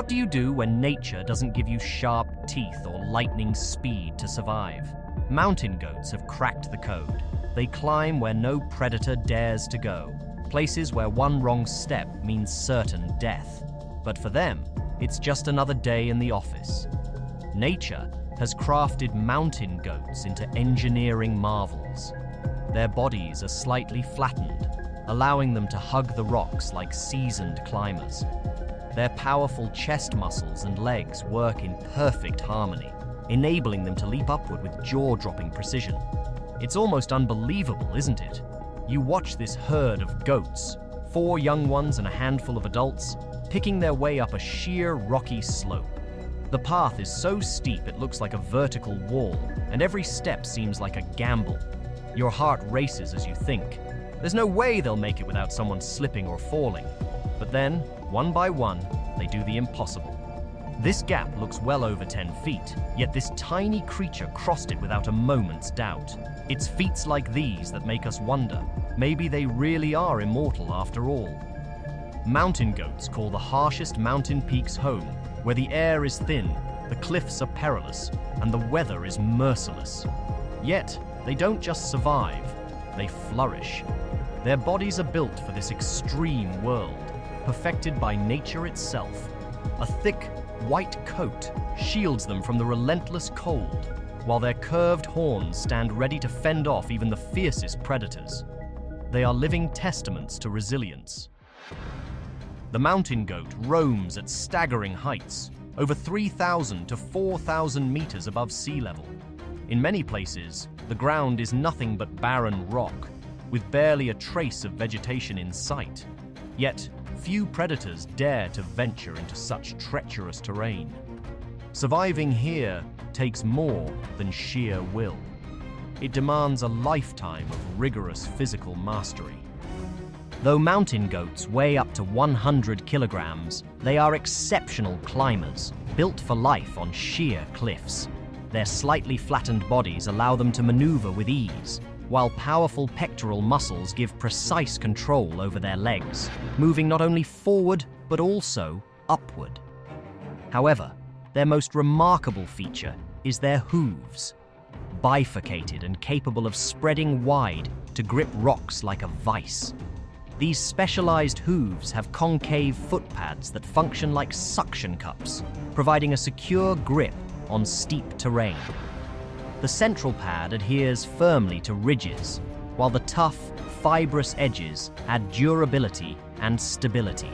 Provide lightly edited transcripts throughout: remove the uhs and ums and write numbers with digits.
What do you do when nature doesn't give you sharp teeth or lightning speed to survive? Mountain goats have cracked the code. They climb where no predator dares to go, places where one wrong step means certain death. But for them, it's just another day in the office. Nature has crafted mountain goats into engineering marvels. Their bodies are slightly flattened, allowing them to hug the rocks like seasoned climbers. Their powerful chest muscles and legs work in perfect harmony, enabling them to leap upward with jaw-dropping precision. It's almost unbelievable, isn't it? You watch this herd of goats, 4 young ones and a handful of adults, picking their way up a sheer rocky slope. The path is so steep it looks like a vertical wall, and every step seems like a gamble. Your heart races as you think, there's no way they'll make it without someone slipping or falling. But then, one by one, they do the impossible. This gap looks well over 10 feet, yet this tiny creature crossed it without a moment's doubt. It's feats like these that make us wonder, maybe they really are immortal after all. Mountain goats call the harshest mountain peaks home, where the air is thin, the cliffs are perilous, and the weather is merciless. Yet, they don't just survive, they flourish. Their bodies are built for this extreme world, perfected by nature itself. A thick, white coat shields them from the relentless cold, while their curved horns stand ready to fend off even the fiercest predators. They are living testaments to resilience. The mountain goat roams at staggering heights, over 3,000 to 4,000 meters above sea level. In many places, the ground is nothing but barren rock, with barely a trace of vegetation in sight. Yet, few predators dare to venture into such treacherous terrain. Surviving here takes more than sheer will. It demands a lifetime of rigorous physical mastery. Though mountain goats weigh up to 100 kilograms, they are exceptional climbers, built for life on sheer cliffs. Their slightly flattened bodies allow them to maneuver with ease, while powerful pectoral muscles give precise control over their legs, moving not only forward but also upward. However, their most remarkable feature is their hooves, bifurcated and capable of spreading wide to grip rocks like a vice. These specialized hooves have concave foot pads that function like suction cups, providing a secure grip on steep terrain. The central pad adheres firmly to ridges, while the tough, fibrous edges add durability and stability.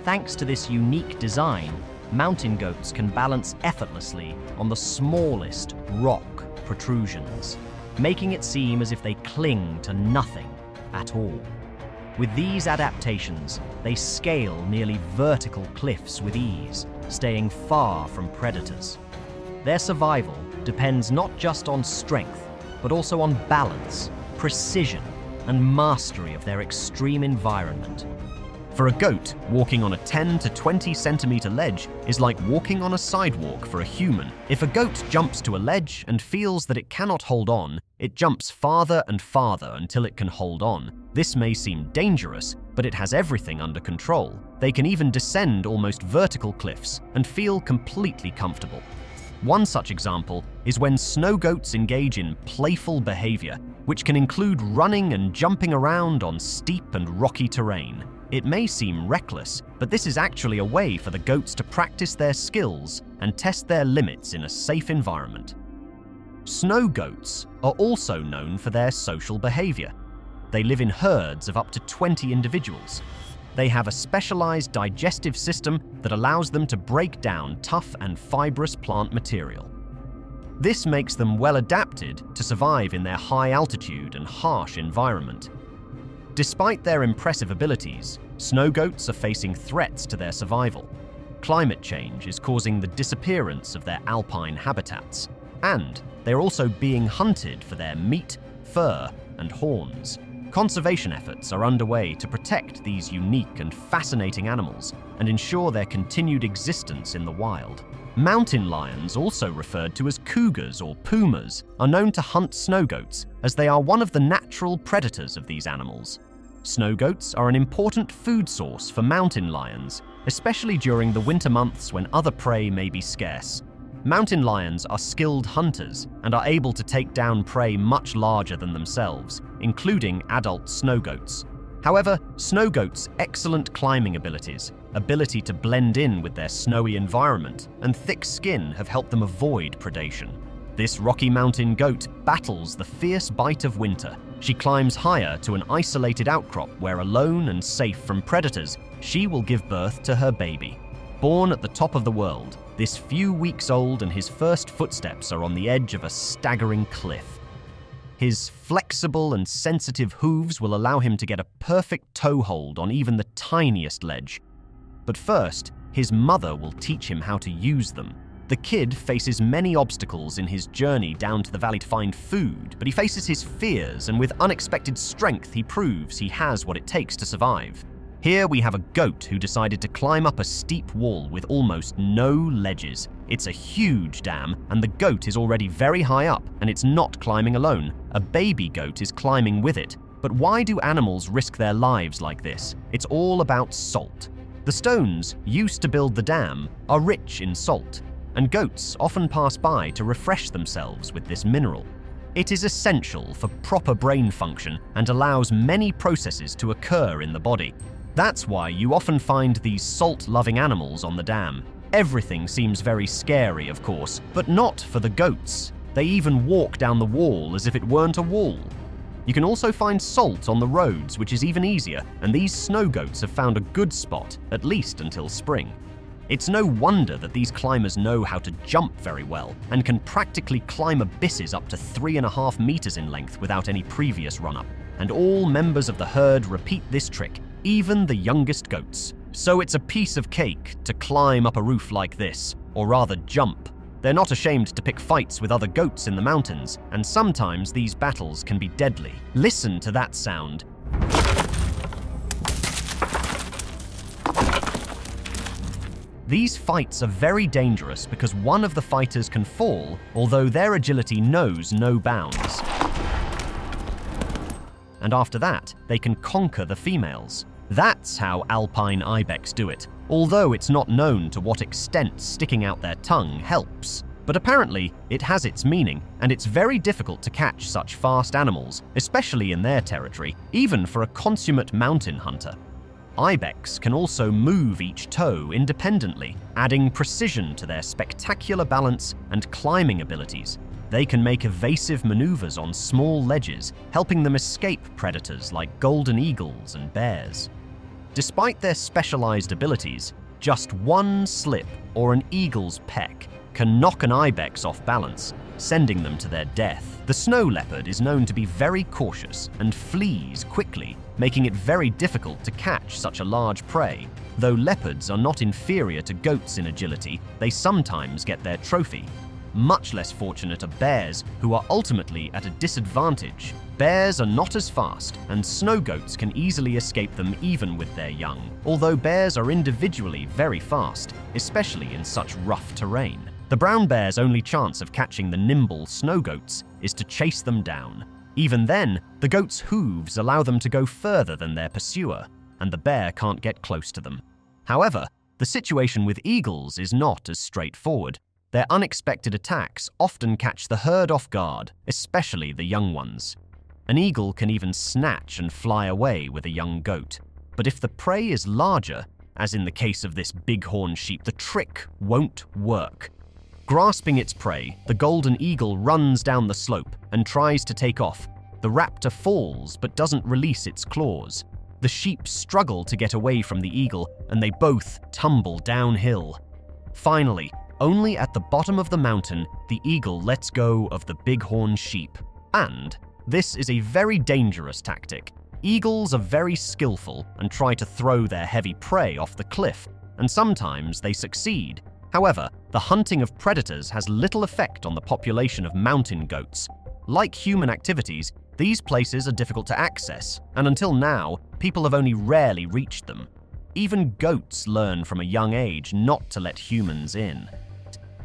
Thanks to this unique design, mountain goats can balance effortlessly on the smallest rock protrusions, making it seem as if they cling to nothing at all. With these adaptations, they scale nearly vertical cliffs with ease, staying far from predators. Their survival depends not just on strength, but also on balance, precision, and mastery of their extreme environment. For a goat, walking on a 10 to 20 centimeter ledge is like walking on a sidewalk for a human. If a goat jumps to a ledge and feels that it cannot hold on, it jumps farther and farther until it can hold on. This may seem dangerous, but it has everything under control. They can even descend almost vertical cliffs and feel completely comfortable. One such example is when snow goats engage in playful behavior, which can include running and jumping around on steep and rocky terrain. It may seem reckless, but this is actually a way for the goats to practice their skills and test their limits in a safe environment. Snow goats are also known for their social behavior. They live in herds of up to 20 individuals. They have a specialized digestive system that allows them to break down tough and fibrous plant material. This makes them well adapted to survive in their high altitude and harsh environment. Despite their impressive abilities, snow goats are facing threats to their survival. Climate change is causing the disappearance of their alpine habitats, and they're also being hunted for their meat, fur, and horns. Conservation efforts are underway to protect these unique and fascinating animals and ensure their continued existence in the wild. Mountain lions, also referred to as cougars or pumas, are known to hunt snow goats as they are one of the natural predators of these animals. Snow goats are an important food source for mountain lions, especially during the winter months when other prey may be scarce. Mountain lions are skilled hunters and are able to take down prey much larger than themselves, including adult snow goats. However, snow goats' excellent climbing ability to blend in with their snowy environment, and thick skin have helped them avoid predation. This Rocky Mountain goat battles the fierce bite of winter. She climbs higher to an isolated outcrop where, alone and safe from predators, she will give birth to her baby. Born at the top of the world, this few weeks old and his first footsteps are on the edge of a staggering cliff. His flexible and sensitive hooves will allow him to get a perfect toehold on even the tiniest ledge. But first, his mother will teach him how to use them. The kid faces many obstacles in his journey down to the valley to find food, but he faces his fears, and with unexpected strength he proves he has what it takes to survive. Here we have a goat who decided to climb up a steep wall with almost no ledges. It's a huge dam, and the goat is already very high up, and it's not climbing alone. A baby goat is climbing with it. But why do animals risk their lives like this? It's all about salt. The stones used to build the dam are rich in salt, and goats often pass by to refresh themselves with this mineral. It is essential for proper brain function and allows many processes to occur in the body. That's why you often find these salt-loving animals on the dam. Everything seems very scary, of course, but not for the goats. They even walk down the wall as if it weren't a wall. You can also find salt on the roads, which is even easier, and these snow goats have found a good spot, at least until spring. It's no wonder that these climbers know how to jump very well and can practically climb abysses up to 3.5 meters in length without any previous run-up. And all members of the herd repeat this trick, even the youngest goats. So it's a piece of cake to climb up a roof like this, or rather jump. They're not ashamed to pick fights with other goats in the mountains, and sometimes these battles can be deadly. Listen to that sound. These fights are very dangerous because one of the fighters can fall, although their agility knows no bounds. And after that, they can conquer the females. That's how alpine ibex do it, although it's not known to what extent sticking out their tongue helps. But apparently, it has its meaning, and it's very difficult to catch such fast animals, especially in their territory, even for a consummate mountain hunter. Ibex can also move each toe independently, adding precision to their spectacular balance and climbing abilities. They can make evasive maneuvers on small ledges, helping them escape predators like golden eagles and bears. Despite their specialized abilities, just one slip or an eagle's peck can knock an ibex off balance, sending them to their death. The snow leopard is known to be very cautious and flees quickly, making it very difficult to catch such a large prey. Though leopards are not inferior to goats in agility, they sometimes get their trophy. Much less fortunate are bears, who are ultimately at a disadvantage. Bears are not as fast, and snow goats can easily escape them even with their young, although bears are individually very fast, especially in such rough terrain. The brown bear's only chance of catching the nimble snow goats is to chase them down. Even then, the goat's hooves allow them to go further than their pursuer, and the bear can't get close to them. However, the situation with eagles is not as straightforward. Their unexpected attacks often catch the herd off guard, especially the young ones. An eagle can even snatch and fly away with a young goat. But if the prey is larger, as in the case of this bighorn sheep, the trick won't work. Grasping its prey, the golden eagle runs down the slope and tries to take off. The raptor falls but doesn't release its claws. The sheep struggle to get away from the eagle, and they both tumble downhill. Finally, only at the bottom of the mountain, the eagle lets go of the bighorn sheep. And this is a very dangerous tactic. Eagles are very skillful and try to throw their heavy prey off the cliff, and sometimes they succeed. However, the hunting of predators has little effect on the population of mountain goats. Like human activities, these places are difficult to access, and until now, people have only rarely reached them. Even goats learn from a young age not to let humans in.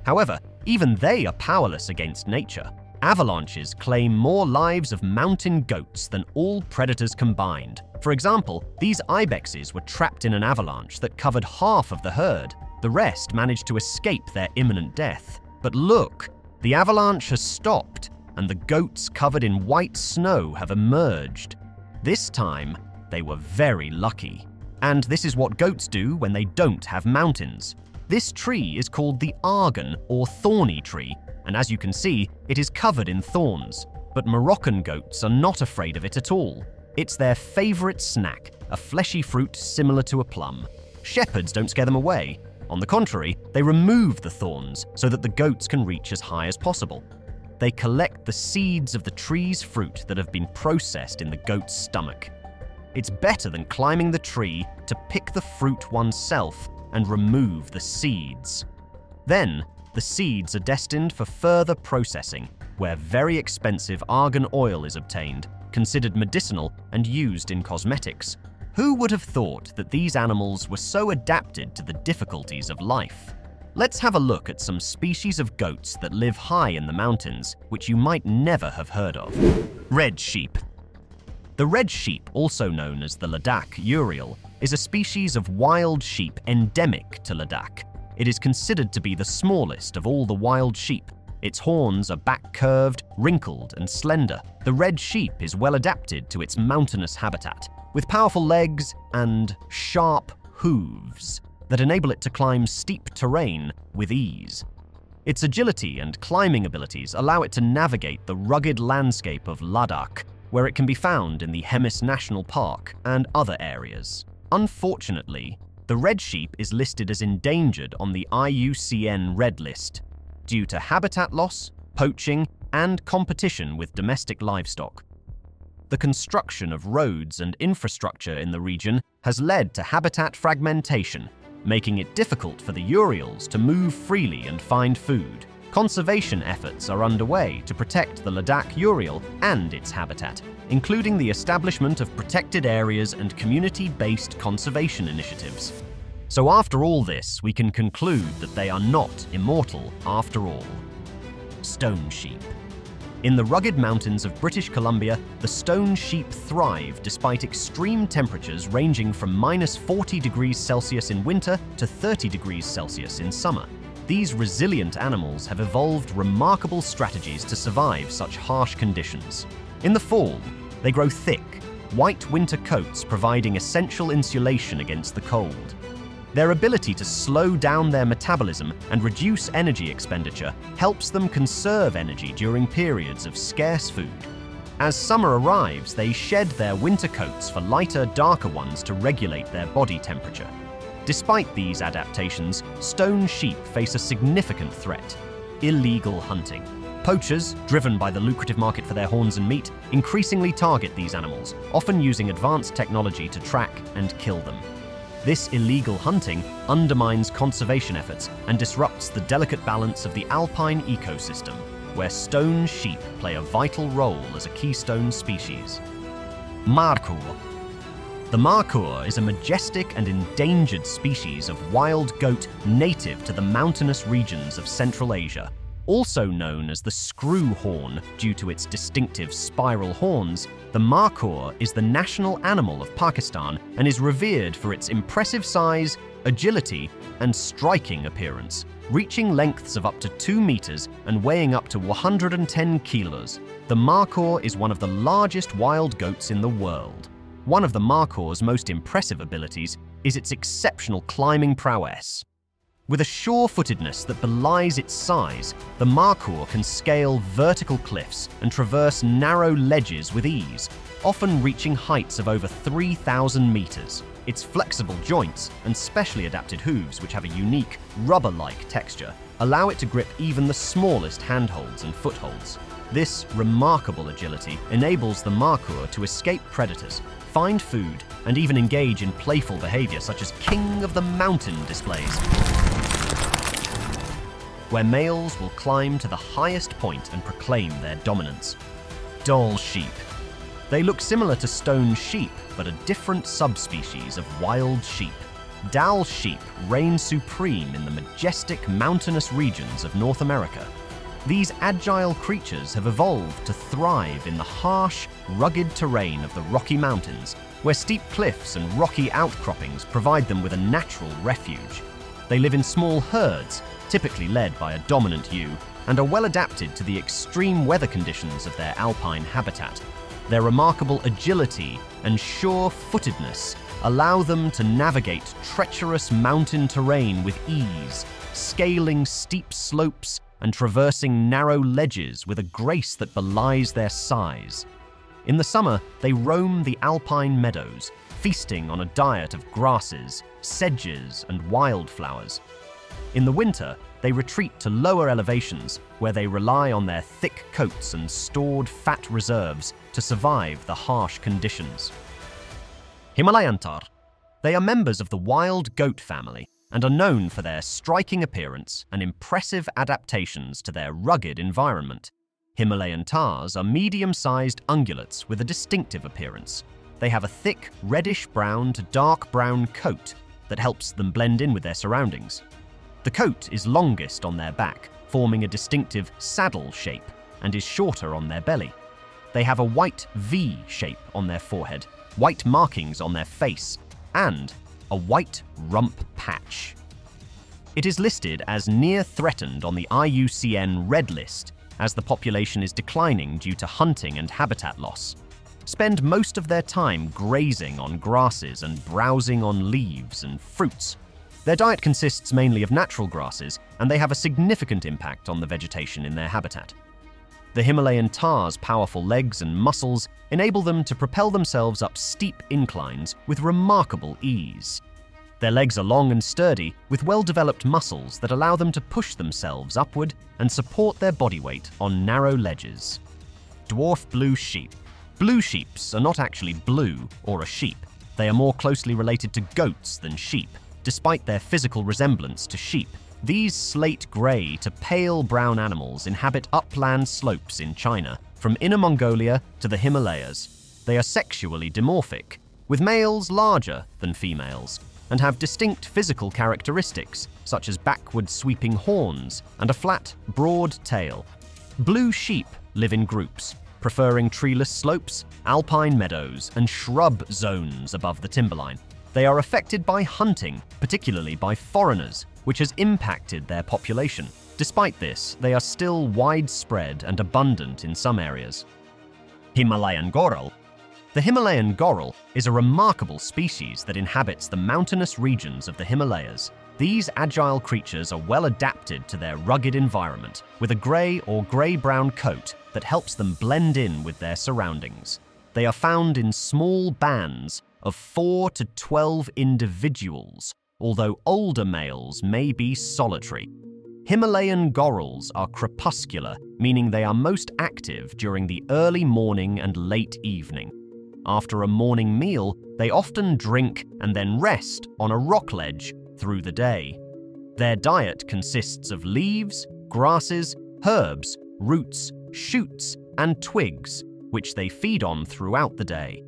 However, even they are powerless against nature. Avalanches claim more lives of mountain goats than all predators combined. For example, these ibexes were trapped in an avalanche that covered half of the herd. The rest managed to escape their imminent death. But look, the avalanche has stopped, and the goats covered in white snow have emerged. This time, they were very lucky. And this is what goats do when they don't have mountains. This tree is called the argan or thorny tree, and as you can see, it is covered in thorns. But Moroccan goats are not afraid of it at all. It's their favorite snack, a fleshy fruit similar to a plum. Shepherds don't scare them away. On the contrary, they remove the thorns so that the goats can reach as high as possible. They collect the seeds of the tree's fruit that have been processed in the goat's stomach. It's better than climbing the tree to pick the fruit oneself and remove the seeds. Then, the seeds are destined for further processing, where very expensive argan oil is obtained, considered medicinal and used in cosmetics. Who would have thought that these animals were so adapted to the difficulties of life? Let's have a look at some species of goats that live high in the mountains, which you might never have heard of. Red sheep. The red sheep, also known as the Ladakh urial, is a species of wild sheep endemic to Ladakh. It is considered to be the smallest of all the wild sheep. Its horns are back-curved, wrinkled, and slender. The red sheep is well adapted to its mountainous habitat, with powerful legs and sharp hooves that enable it to climb steep terrain with ease. Its agility and climbing abilities allow it to navigate the rugged landscape of Ladakh, where it can be found in the Hemis National Park and other areas. Unfortunately, the red sheep is listed as endangered on the IUCN Red List due to habitat loss, poaching, and competition with domestic livestock. The construction of roads and infrastructure in the region has led to habitat fragmentation, making it difficult for the urials to move freely and find food. Conservation efforts are underway to protect the Ladakh urial and its habitat, including the establishment of protected areas and community-based conservation initiatives. So after all this, we can conclude that they are not immortal after all. Stone sheep. In the rugged mountains of British Columbia, the stone sheep thrive despite extreme temperatures ranging from -40 degrees Celsius in winter to 30 degrees Celsius in summer. These resilient animals have evolved remarkable strategies to survive such harsh conditions. In the fall, they grow thick, white winter coats providing essential insulation against the cold. Their ability to slow down their metabolism and reduce energy expenditure helps them conserve energy during periods of scarce food. As summer arrives, they shed their winter coats for lighter, darker ones to regulate their body temperature. Despite these adaptations, stone sheep face a significant threat: illegal hunting. Poachers, driven by the lucrative market for their horns and meat, increasingly target these animals, often using advanced technology to track and kill them. This illegal hunting undermines conservation efforts and disrupts the delicate balance of the alpine ecosystem, where stone sheep play a vital role as a keystone species. Markhor. The markhor is a majestic and endangered species of wild goat native to the mountainous regions of Central Asia. Also known as the screw horn due to its distinctive spiral horns, the markhor is the national animal of Pakistan and is revered for its impressive size, agility, and striking appearance, reaching lengths of up to 2 meters and weighing up to 110 kilos. The markhor is one of the largest wild goats in the world. One of the markhor's most impressive abilities is its exceptional climbing prowess. With a sure-footedness that belies its size, the markhor can scale vertical cliffs and traverse narrow ledges with ease, often reaching heights of over 3,000 meters. Its flexible joints and specially adapted hooves, which have a unique, rubber-like texture, allow it to grip even the smallest handholds and footholds. This remarkable agility enables the markhor to escape predators, find food, and even engage in playful behavior such as King of the Mountain displays, where males will climb to the highest point and proclaim their dominance. Dhole sheep. They look similar to stone sheep, but a different subspecies of wild sheep. Dhole sheep reign supreme in the majestic mountainous regions of North America. These agile creatures have evolved to thrive in the harsh, rugged terrain of the Rocky Mountains, where steep cliffs and rocky outcroppings provide them with a natural refuge. They live in small herds, typically led by a dominant ewe, and are well adapted to the extreme weather conditions of their alpine habitat. Their remarkable agility and sure-footedness allow them to navigate treacherous mountain terrain with ease, scaling steep slopes and traversing narrow ledges with a grace that belies their size. In the summer, they roam the alpine meadows, feasting on a diet of grasses, sedges, and wildflowers. In the winter, they retreat to lower elevations where they rely on their thick coats and stored fat reserves to survive the harsh conditions. Himalayan tahr. They are members of the wild goat family and are known for their striking appearance and impressive adaptations to their rugged environment. Himalayan tahrs are medium-sized ungulates with a distinctive appearance. They have a thick, reddish-brown to dark brown coat that helps them blend in with their surroundings. The coat is longest on their back, forming a distinctive saddle shape, and is shorter on their belly. They have a white V shape on their forehead, white markings on their face, and a white rump patch. It is listed as near threatened on the IUCN Red List, as the population is declining due to hunting and habitat loss. Spend most of their time grazing on grasses and browsing on leaves and fruits. Their diet consists mainly of natural grasses, and they have a significant impact on the vegetation in their habitat. The Himalayan tahr's powerful legs and muscles enable them to propel themselves up steep inclines with remarkable ease. Their legs are long and sturdy, with well-developed muscles that allow them to push themselves upward and support their body weight on narrow ledges. Dwarf blue sheep. Blue sheeps are not actually blue or a sheep. They are more closely related to goats than sheep. Despite their physical resemblance to sheep, these slate-gray to pale brown animals inhabit upland slopes in China, from Inner Mongolia to the Himalayas. They are sexually dimorphic, with males larger than females, and have distinct physical characteristics, such as backward-sweeping horns and a flat, broad tail. Blue sheep live in groups, preferring treeless slopes, alpine meadows, and shrub zones above the timberline. They are affected by hunting, particularly by foreigners, which has impacted their population. Despite this, they are still widespread and abundant in some areas. Himalayan goral. The Himalayan goral is a remarkable species that inhabits the mountainous regions of the Himalayas. These agile creatures are well adapted to their rugged environment, with a grey or grey-brown coat that helps them blend in with their surroundings. They are found in small bands of 4 to 12 individuals, although older males may be solitary. Himalayan gorals are crepuscular, meaning they are most active during the early morning and late evening. After a morning meal, they often drink and then rest on a rock ledge through the day. Their diet consists of leaves, grasses, herbs, roots, shoots, and twigs, which they feed on throughout the day.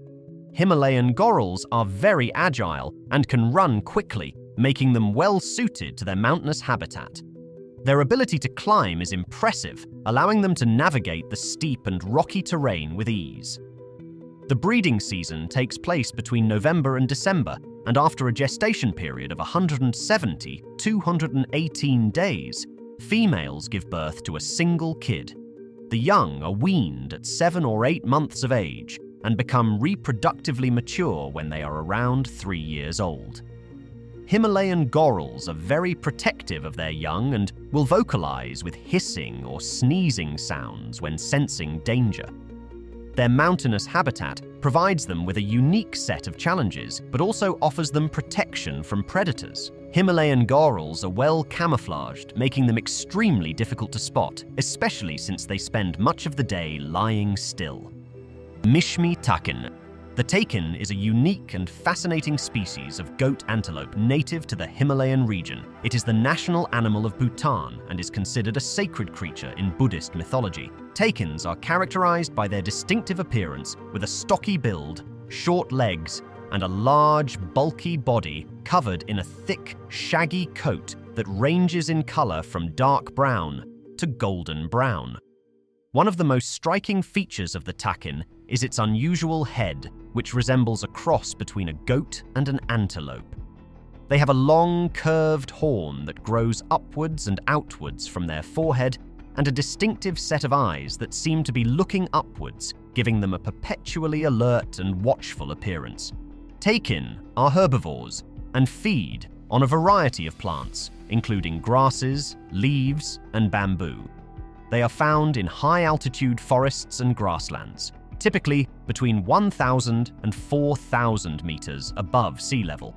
Himalayan gorals are very agile and can run quickly, making them well suited to their mountainous habitat. Their ability to climb is impressive, allowing them to navigate the steep and rocky terrain with ease. The breeding season takes place between November and December, and after a gestation period of 170–218 days, females give birth to a single kid. The young are weaned at 7 or 8 months of age and become reproductively mature when they are around 3 years old. Himalayan gorals are very protective of their young and will vocalize with hissing or sneezing sounds when sensing danger. Their mountainous habitat provides them with a unique set of challenges, but also offers them protection from predators. Himalayan gorals are well camouflaged, making them extremely difficult to spot, especially since they spend much of the day lying still. Mishmi takin. The takin is a unique and fascinating species of goat antelope native to the Himalayan region. It is the national animal of Bhutan and is considered a sacred creature in Buddhist mythology. Takins are characterized by their distinctive appearance with a stocky build, short legs, and a large, bulky body covered in a thick, shaggy coat that ranges in color from dark brown to golden brown. One of the most striking features of the takin is its unusual head, which resembles a cross between a goat and an antelope. They have a long, curved horn that grows upwards and outwards from their forehead, and a distinctive set of eyes that seem to be looking upwards, giving them a perpetually alert and watchful appearance. Takin are herbivores and feed on a variety of plants, including grasses, leaves, and bamboo. They are found in high-altitude forests and grasslands, typically between 1,000 and 4,000 meters above sea level.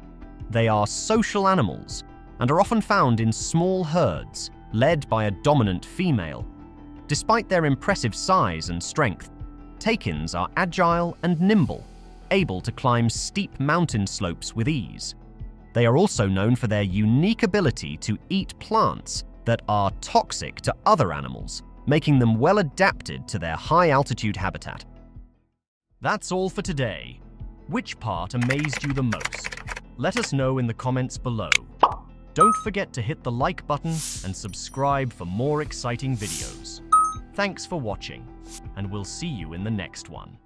They are social animals and are often found in small herds, led by a dominant female. Despite their impressive size and strength, takins are agile and nimble, able to climb steep mountain slopes with ease. They are also known for their unique ability to eat plants that are toxic to other animals, making them well adapted to their high-altitude habitat. That's all for today. Which part amazed you the most? Let us know in the comments below. Don't forget to hit the like button and subscribe for more exciting videos. Thanks for watching, and we'll see you in the next one.